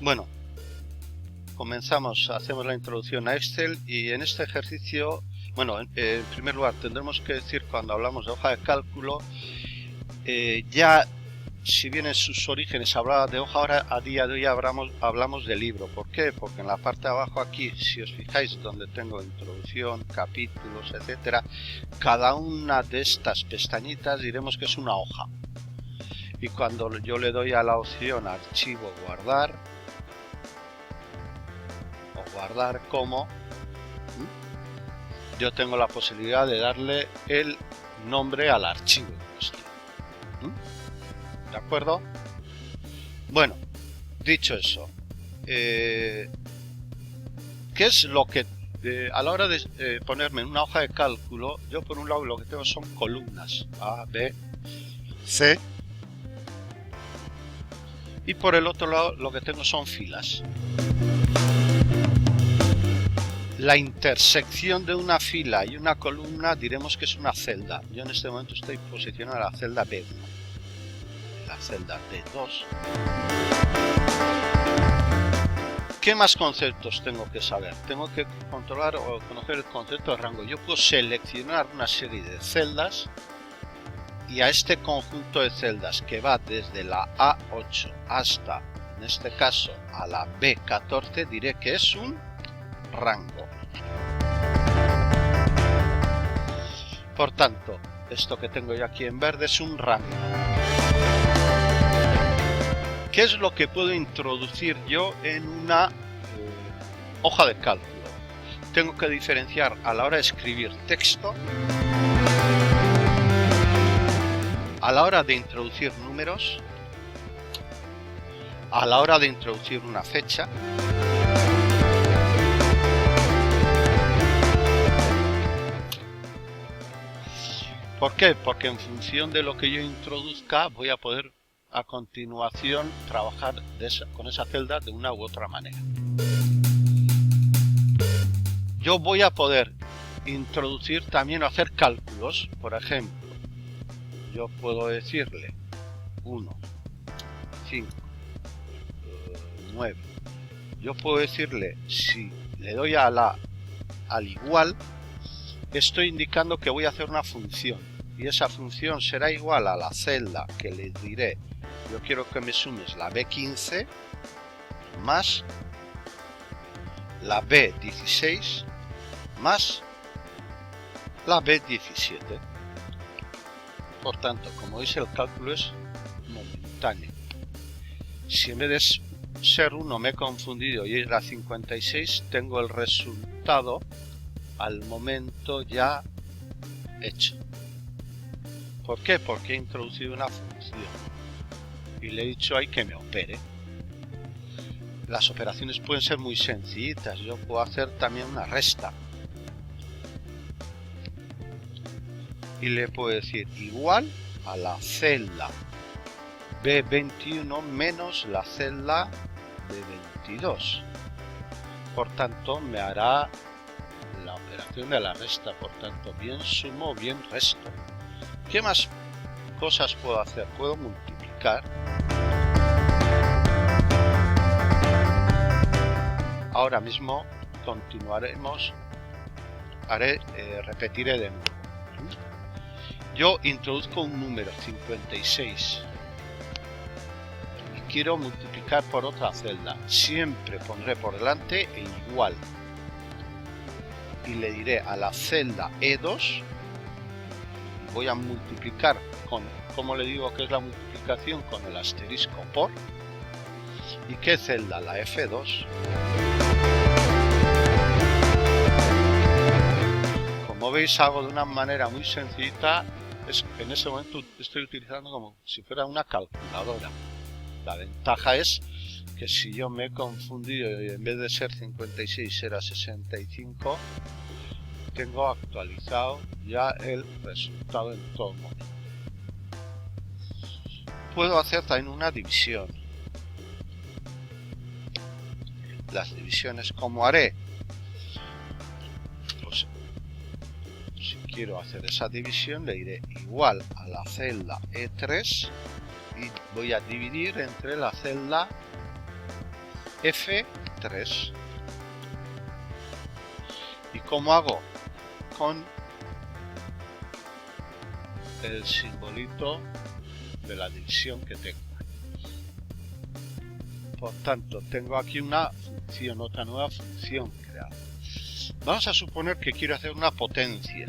Bueno, comenzamos, hacemos la introducción a Excel y en este ejercicio, bueno, en primer lugar tendremos que decir cuando hablamos de hoja de cálculo, ya si bien en sus orígenes hablaba de hoja, ahora a día de hoy hablamos de libro. ¿Por qué? Porque en la parte de abajo aquí, si os fijáis donde tengo introducción, capítulos, etcétera, cada una de estas pestañitas diremos que es una hoja. Y cuando yo le doy a la opción archivo guardar o guardar como, yo tengo la posibilidad de darle el nombre al archivo en cuestión. ¿De acuerdo? Bueno, dicho eso, ¿qué es lo que a la hora de ponerme en una hoja de cálculo? Yo por un lado lo que tengo son columnas A, B, C, y por el otro lado lo que tengo son filas. La intersección de una fila y una columna diremos que es una celda. Yo en este momento estoy posicionado en la celda B1, la celda B2. ¿Qué más conceptos tengo que saber? Tengo que controlar o conocer el concepto de rango. Yo puedo seleccionar una serie de celdas y a este conjunto de celdas que va desde la A8 hasta, en este caso, a la B14, diré que es un rango. Por tanto, esto que tengo yo aquí en verde es un rango. ¿Qué es lo que puedo introducir yo en una hoja de cálculo? Tengo que diferenciar a la hora de escribir texto, a la hora de introducir números, a la hora de introducir una fecha, ¿por qué? Porque en función de lo que yo introduzca voy a poder a continuación trabajar con esa celda de una u otra manera. Yo voy a poder introducir también o hacer cálculos. Por ejemplo, yo puedo decirle 1, 5, 9. Yo puedo decirle, si le doy a al igual, estoy indicando que voy a hacer una función. Y esa función será igual a la celda que le diré, yo quiero que me sumes la B15 más la B16 más la B17. Por tanto, como veis, el cálculo es momentáneo. Si en vez de ser 1 me he confundido y era 56, tengo el resultado al momento ya hecho. ¿Por qué? Porque he introducido una función y le he dicho ahí que me opere. Las operaciones pueden ser muy sencillitas. Yo puedo hacer también una resta y le puedo decir igual a la celda B21 menos la celda B22. Por tanto, me hará la operación de la resta. Por tanto, bien sumo, bien resto. ¿Qué más cosas puedo hacer? Puedo multiplicar. Ahora mismo continuaremos. Repetiré de nuevo. Yo introduzco un número 56 y quiero multiplicar por otra celda. Siempre pondré por delante e igual. Y le diré a la celda E2. Voy a multiplicar con, ¿cómo le digo que es la multiplicación? Con el asterisco por. ¿Y qué celda? La F2. Como veis, hago de una manera muy sencillita. En ese momento estoy utilizando como si fuera una calculadora. La ventaja es que si yo me he confundido y en vez de ser 56 era 65, tengo actualizado ya el resultado en todo momento. Puedo hacer también una división. Las divisiones, ¿cómo haré? Pues si quiero hacer esa división, le diré igual a la celda E3 y voy a dividir entre la celda F3. ¿Y cómo hago? Con el simbolito de la división que tengo. Por tanto, tengo aquí una función, otra nueva función creada. Vamos a suponer que quiero hacer una potencia.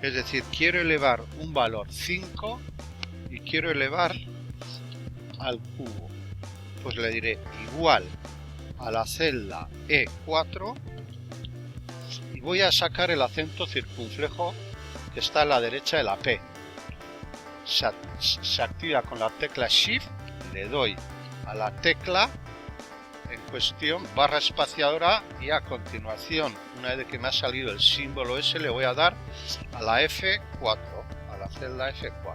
Es decir, quiero elevar un valor 5 y quiero elevar al cubo. Pues le diré igual a la celda E4 y voy a sacar el acento circunflejo que está a la derecha de la P. Se activa con la tecla Shift, le doy a la tecla en cuestión, barra espaciadora, y a continuación, una vez que me ha salido el símbolo ese, le voy a dar a la F4, a la celda F4.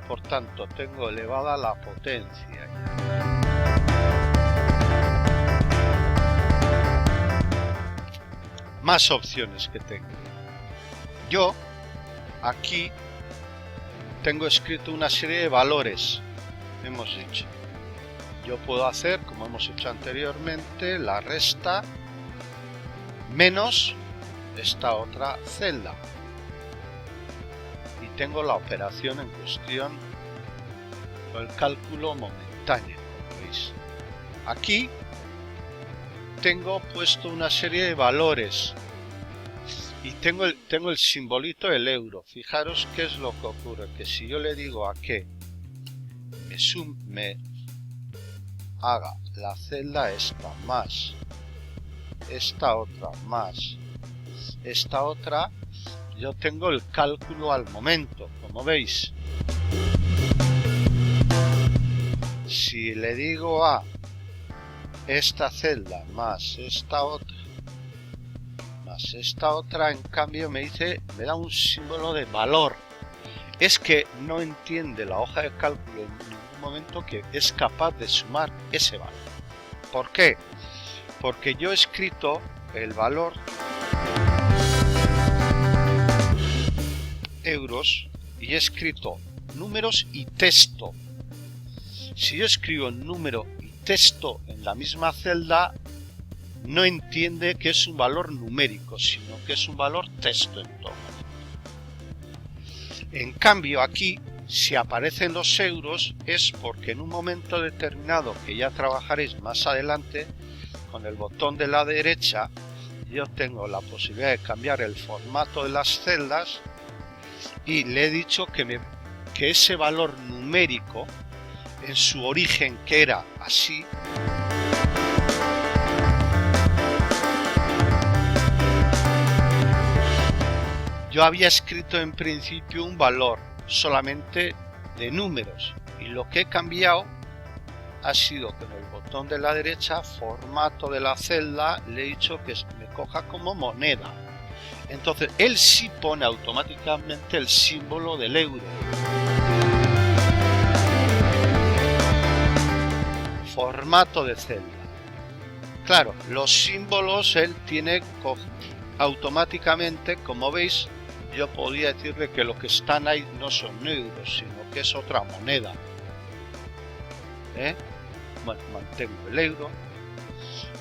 Por tanto, tengo elevada la potencia. Más opciones que tengo. Yo aquí tengo escrito una serie de valores, hemos dicho. Yo puedo hacer, como hemos hecho anteriormente, la resta menos esta otra celda. Y tengo la operación en cuestión, o el cálculo momentáneo, como veis. Aquí tengo puesto una serie de valores. Y tengo el simbolito del euro. Fijaros qué es lo que ocurre, que si yo le digo a que me haga la celda esta más esta otra más esta otra, yo tengo el cálculo al momento, como veis. Si le digo a esta celda más esta otra, en cambio me da un símbolo de valor. Es que no entiende la hoja de cálculo en ningún momento que es capaz de sumar ese valor. ¿Por qué? Porque yo he escrito el valor euros y he escrito números y texto. Si yo escribo número y texto en la misma celda, no entiende que es un valor numérico, sino que es un valor texto en todo momento. En cambio aquí, si aparecen los euros, es porque en un momento determinado, que ya trabajaréis más adelante, con el botón de la derecha, yo tengo la posibilidad de cambiar el formato de las celdas y le he dicho que ese valor numérico, en su origen que era así, yo había escrito en principio un valor solamente de números y lo que he cambiado ha sido que en el botón de la derecha, formato de la celda, le he dicho que me coja como moneda. Entonces él sí pone automáticamente el símbolo del euro. Formato de celda. Claro, los símbolos él tiene automáticamente, como veis, yo podría decirle que lo que están ahí no son euros, sino que es otra moneda. Bueno, mantengo el euro.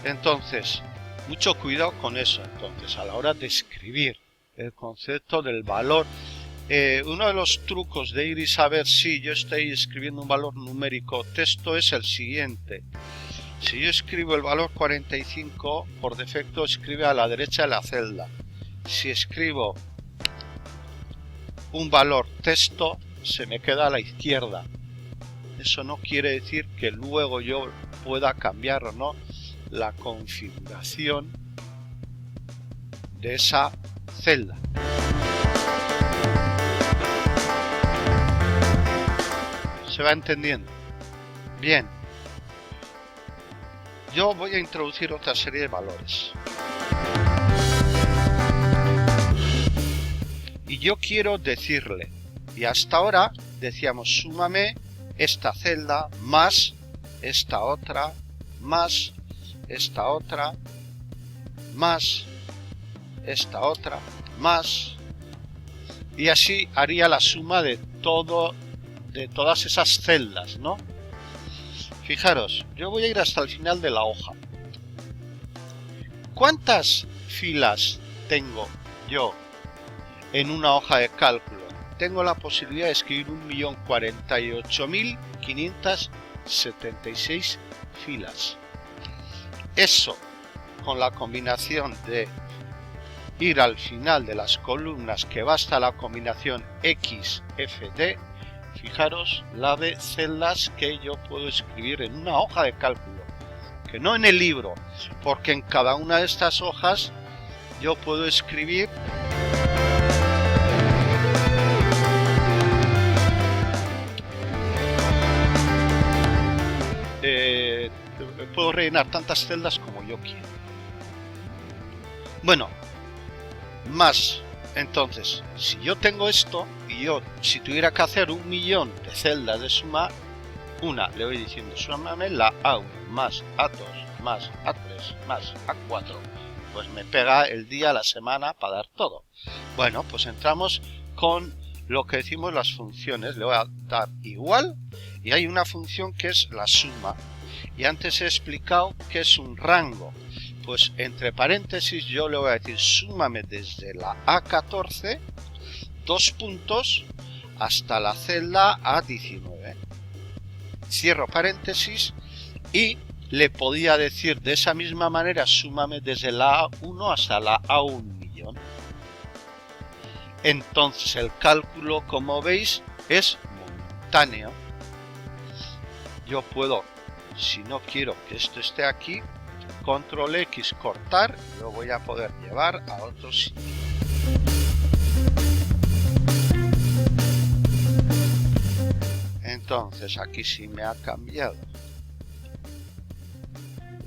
Entonces, mucho cuidado con eso. Entonces, a la hora de escribir el concepto del valor, uno de los trucos de ir y saber si yo estoy escribiendo un valor numérico texto es el siguiente. Si yo escribo el valor 45, por defecto escribe a la derecha de la celda. Si escribo un valor texto, se me queda a la izquierda. Eso no quiere decir que luego yo pueda cambiar o no la configuración de esa celda. ¿Se va entendiendo? Bien. Yo voy a introducir otra serie de valores. Y yo quiero decirle, y hasta ahora decíamos, súmame esta celda más esta otra, más esta otra, más esta otra, más, y así haría la suma de todas esas celdas, ¿no? Fijaros, yo voy a ir hasta el final de la hoja. ¿Cuántas filas tengo yo en una hoja de cálculo? Tengo la posibilidad de escribir 1.048.576 filas. Eso, con la combinación de ir al final de las columnas, que basta la combinación XFD, fijaros la de celdas que yo puedo escribir en una hoja de cálculo, que no en el libro, porque en cada una de estas hojas yo puedo escribir puedo rellenar tantas celdas como yo quiero. Bueno, más, entonces, si yo tengo esto y yo, si tuviera que hacer 1.000.000 de celdas de suma, le voy diciendo, súmame la A1 más A2 más A3 más A4, pues me pega el día, la semana para dar todo. Bueno, pues entramos con lo que decimos las funciones. Le voy a dar igual y hay una función que es la suma. Y antes he explicado que es un rango. Pues entre paréntesis yo le voy a decir súmame desde la A14, 2 puntos, hasta la celda A19. Cierro paréntesis y le podía decir de esa misma manera súmame desde la A1 hasta la A1.000.000. Entonces el cálculo, como veis, es momentáneo. Yo puedo, si no quiero que esto esté aquí, control X, cortar, y lo voy a poder llevar a otro sitio. Entonces aquí sí me ha cambiado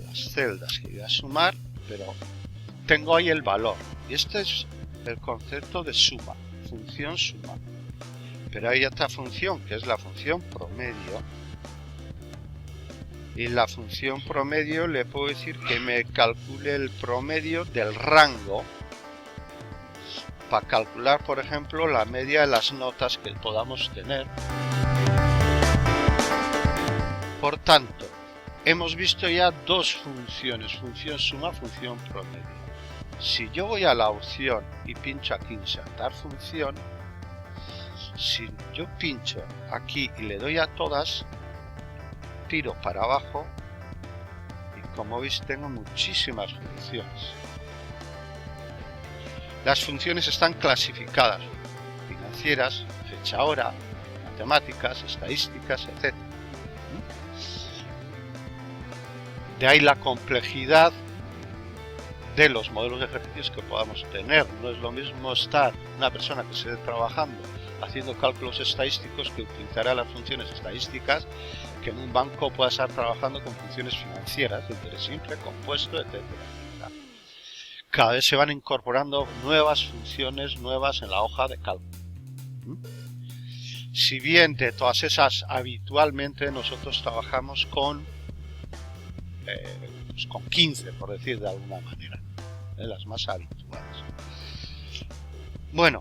las celdas que voy a sumar, pero tengo ahí el valor. Y este es el concepto de suma, función suma. Pero hay otra función que es la función promedio. Y la función promedio le puedo decir que me calcule el promedio del rango para calcular, por ejemplo, la media de las notas que podamos tener. Por tanto, hemos visto ya dos funciones, función suma, función promedio. Si yo voy a la opción y pincho aquí insertar función, si yo pincho aquí y le doy a todas, tiro para abajo y como veis tengo muchísimas funciones. Las funciones están clasificadas: financieras, fecha hora, matemáticas, estadísticas, etc. De ahí la complejidad de los modelos de ejercicios que podamos tener. No es lo mismo estar una persona que esté trabajando haciendo cálculos estadísticos que utilizará las funciones estadísticas, que en un banco pueda estar trabajando con funciones financieras, de interés simple, compuesto, etc. Cada vez se van incorporando nuevas funciones nuevas en la hoja de cálculo. Si bien de todas esas habitualmente nosotros trabajamos con 15, por decir de alguna manera, las más habituales. Bueno,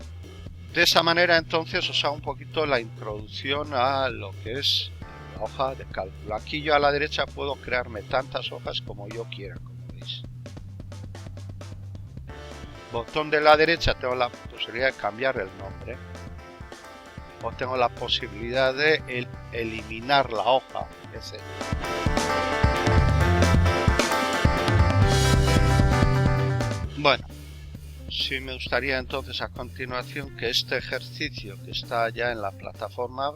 de esa manera entonces os hago un poquito la introducción a lo que es la hoja de cálculo. Aquí yo a la derecha puedo crearme tantas hojas como yo quiera, como veis. Botón de la derecha tengo la posibilidad de cambiar el nombre, o tengo la posibilidad de eliminar la hoja, etc. Bueno, sí me gustaría entonces a continuación que este ejercicio que está ya en la plataforma